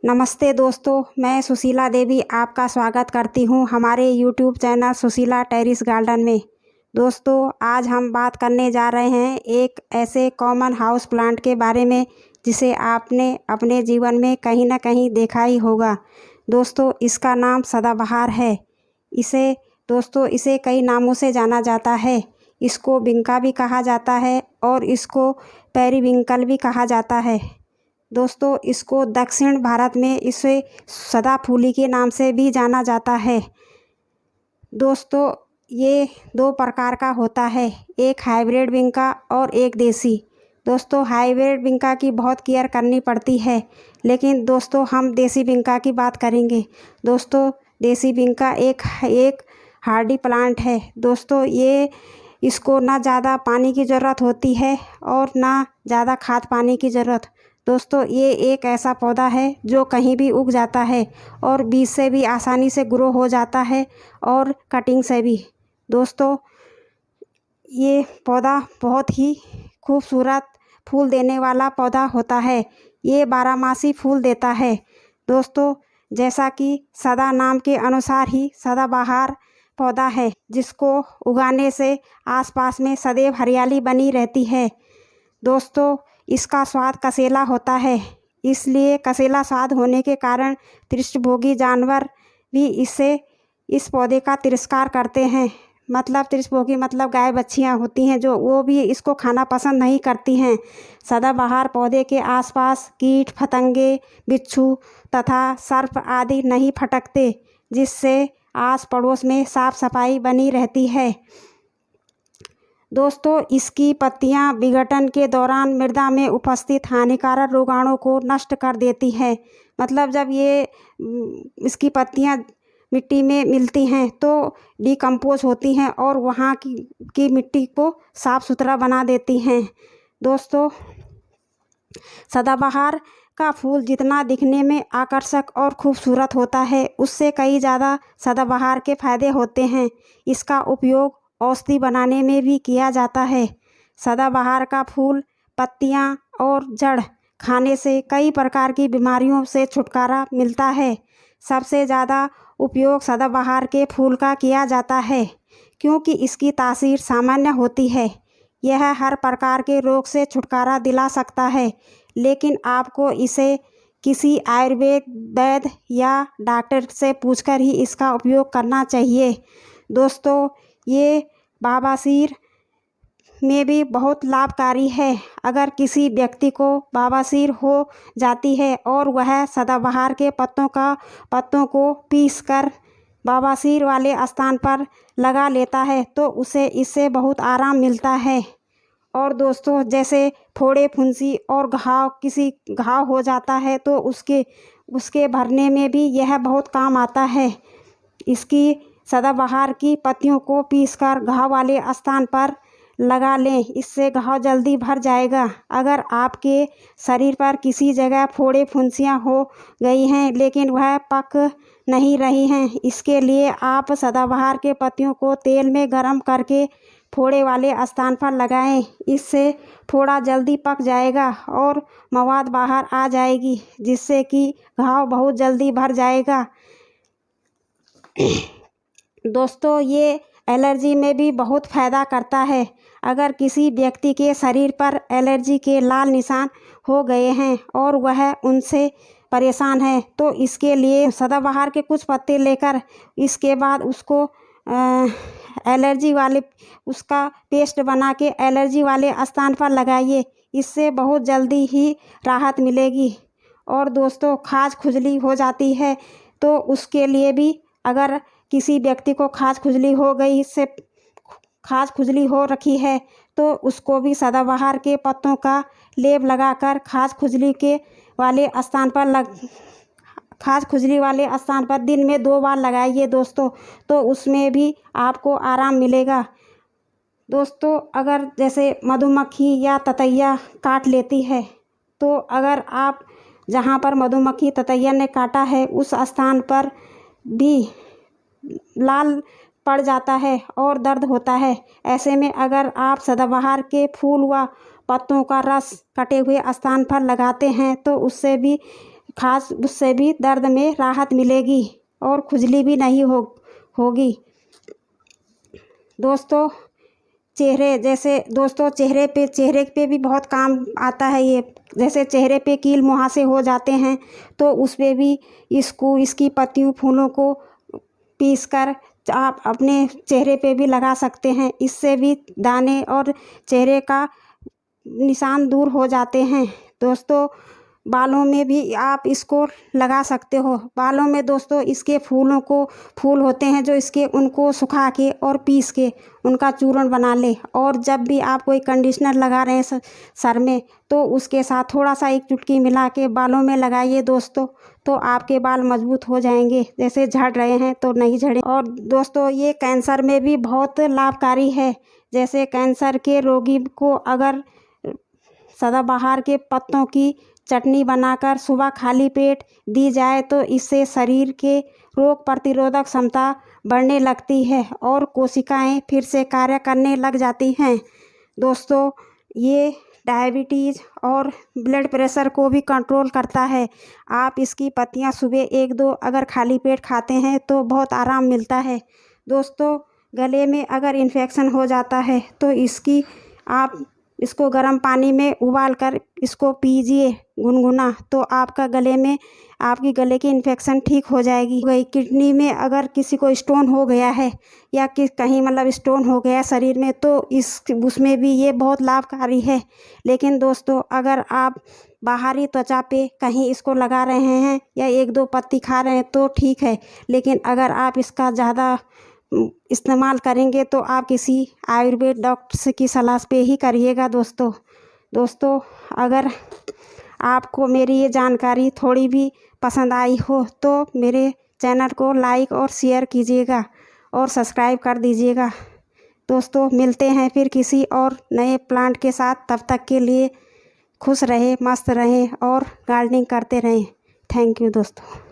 नमस्ते दोस्तों, मैं सुशीला देवी आपका स्वागत करती हूं हमारे YouTube channel Sushila terrace garden में। दोस्तों, आज हम बात करने जा रहे हैं एक ऐसे कॉमन हाउस प्लांट के बारे में जिसे आपने अपने जीवन में कहीं ना कहीं देखा ही होगा। दोस्तों, इसका नाम सदाबहार है। इसे कई नामों से जाना जाता है। इसको विंका भी कहा जाता है और इसको पेरीविंकल भी कहा जाता है। दोस्तों, इसको दक्षिण भारत में इसे सदाफूली के नाम से भी जाना जाता है। दोस्तों, ये दो प्रकार का होता है, एक हाइब्रिड विंका और एक देसी। दोस्तों, हाइब्रिड विंका की बहुत केयर करनी पड़ती है, लेकिन दोस्तों हम देसी विंका की बात करेंगे। दोस्तों, देसी विंका एक हार्डी प्लांट है। दोस्तों, इसको ना ज़्यादा पानी की ज़रूरत होती है और ना ज़्यादा खाद पानी की ज़रूरत। दोस्तों, ये एक ऐसा पौधा है जो कहीं भी उग जाता है और बीज से भी आसानी से ग्रो हो जाता है और कटिंग से भी। दोस्तों, ये पौधा बहुत ही खूबसूरत फूल देने वाला पौधा होता है। ये बारहमासी फूल देता है। दोस्तों, जैसा कि सदा नाम के अनुसार ही सदाबहार पौधा है, जिसको उगाने से आसपास में सदैव हरियाली बनी रहती है। दोस्तों, इसका स्वाद कसेला होता है, इसलिए कसेला स्वाद होने के कारण तृष्णभोगी जानवर भी इस पौधे का तिरस्कार करते हैं। मतलब तृष्णभोगी मतलब गाय बच्चियाँ होती हैं जो वो भी इसको खाना पसंद नहीं करती हैं। सदाबहार पौधे के आसपास कीट फतंगे, बिच्छू तथा सर्प आदि नहीं फटकते, जिससे आस पड़ोस में साफ सफाई बनी रहती है। दोस्तों, इसकी पत्तियां विघटन के दौरान मृदा में उपस्थित हानिकारक रोगाणु को नष्ट कर देती हैं। मतलब जब इसकी पत्तियां मिट्टी में मिलती हैं तो डिकम्पोज होती हैं और वहाँ की मिट्टी को साफ़ सुथरा बना देती हैं। दोस्तों, सदाबहार का फूल जितना दिखने में आकर्षक और खूबसूरत होता है, उससे कई ज़्यादा सदाबहार के फायदे होते हैं। इसका उपयोग औषधि बनाने में भी किया जाता है। सदाबहार का फूल, पत्तियां और जड़ खाने से कई प्रकार की बीमारियों से छुटकारा मिलता है। सबसे ज़्यादा उपयोग सदाबहार के फूल का किया जाता है, क्योंकि इसकी तासीर सामान्य होती है। यह हर प्रकार के रोग से छुटकारा दिला सकता है, लेकिन आपको इसे किसी आयुर्वेद वैद्य या डॉक्टर से पूछकर ही इसका उपयोग करना चाहिए। दोस्तों, ये बवासीर में भी बहुत लाभकारी है। अगर किसी व्यक्ति को बवासीर हो जाती है और वह सदाबहार के पत्तों को पीसकर बवासीर वाले स्थान पर लगा लेता है तो उसे इससे बहुत आराम मिलता है। और दोस्तों, जैसे फोड़े फुंसी और किसी घाव हो जाता है तो उसके भरने में भी यह बहुत काम आता है। इसकी सदाबहार की पत्तियों को पीसकर घाव वाले स्थान पर लगा लें, इससे घाव जल्दी भर जाएगा। अगर आपके शरीर पर किसी जगह फोड़े फुंसियाँ हो गई हैं लेकिन वह पक नहीं रही हैं, इसके लिए आप सदाबहार के पत्तियों को तेल में गर्म करके फोड़े वाले स्थान पर लगाएं। इससे फोड़ा जल्दी पक जाएगा और मवाद बाहर आ जाएगी, जिससे कि घाव बहुत जल्दी भर जाएगा। दोस्तों, ये एलर्जी में भी बहुत फ़ायदा करता है। अगर किसी व्यक्ति के शरीर पर एलर्जी के लाल निशान हो गए हैं और वह उनसे परेशान है तो इसके लिए सदाबहार के कुछ पत्ते लेकर इसके बाद उसको उसका पेस्ट बना के एलर्जी वाले स्थान पर लगाइए। इससे बहुत जल्दी ही राहत मिलेगी। और दोस्तों, खाज खुजली हो जाती है तो उसके लिए भी, अगर किसी व्यक्ति को खाज खुजली हो गई, इससे खाज खुजली हो रखी है तो उसको भी सदाबहार के पत्तों का लेप लगाकर खाज खुजली वाले स्थान पर दिन में 2 बार लगाइए दोस्तों, तो उसमें भी आपको आराम मिलेगा। दोस्तों, अगर जैसे मधुमक्खी या ततैया काट लेती है तो अगर आप जहाँ पर मधुमक्खी ततैया ने काटा है उस स्थान पर भी लाल पड़ जाता है और दर्द होता है, ऐसे में अगर आप सदाबहार के फूल व पत्तों का रस कटे हुए स्थान पर लगाते हैं तो उससे भी खास उससे भी दर्द में राहत मिलेगी और खुजली भी नहीं होगी। दोस्तों चेहरे पे भी बहुत काम आता है ये। जैसे चेहरे पे कील मुहासे हो जाते हैं तो उस पे भी इसकी पत्तियों फूलों को पीसकर आप अपने चेहरे पे भी लगा सकते हैं। इससे भी दाने और चेहरे का निशान दूर हो जाते हैं। दोस्तों बालों में भी आप इसको लगा सकते हो। बालों में दोस्तों इसके फूल होते हैं जो उनको सुखा के और पीस के उनका चूर्ण बना ले, और जब भी आप कोई कंडीशनर लगा रहे हैं सर में तो उसके साथ थोड़ा सा एक चुटकी मिला के बालों में लगाइए दोस्तों, तो आपके बाल मजबूत हो जाएंगे। जैसे झड़ रहे हैं तो नहीं झड़े। और दोस्तों ये कैंसर में भी बहुत लाभकारी है। जैसे कैंसर के रोगी को अगर सदाबहार के पत्तों की चटनी बनाकर सुबह खाली पेट दी जाए तो इससे शरीर के रोग प्रतिरोधक क्षमता बढ़ने लगती है और कोशिकाएं फिर से कार्य करने लग जाती हैं। दोस्तों ये डायबिटीज़ और ब्लड प्रेशर को भी कंट्रोल करता है। आप इसकी पत्तियां सुबह 1-2 अगर खाली पेट खाते हैं तो बहुत आराम मिलता है। दोस्तों गले में अगर इन्फेक्शन हो जाता है तो आप इसको गर्म पानी में उबाल कर इसको पीजिए गुनगुना, तो आपकी गले की इन्फेक्शन ठीक हो जाएगी। किडनी में अगर किसी को स्टोन हो गया है या कहीं मतलब स्टोन हो गया है शरीर में तो उसमें भी ये बहुत लाभकारी है। लेकिन दोस्तों अगर आप बाहरी त्वचा पे कहीं इसको लगा रहे हैं या 1-2 पत्ती खा रहे हैं तो ठीक है, लेकिन अगर आप इसका ज़्यादा इस्तेमाल करेंगे तो आप किसी आयुर्वेद डॉक्टर की सलाह पे ही करिएगा। दोस्तों अगर आपको मेरी ये जानकारी थोड़ी भी पसंद आई हो तो मेरे चैनल को लाइक और शेयर कीजिएगा और सब्सक्राइब कर दीजिएगा। दोस्तों मिलते हैं फिर किसी और नए प्लांट के साथ। तब तक के लिए खुश रहें, मस्त रहें और गार्डनिंग करते रहें। थैंक यू दोस्तों।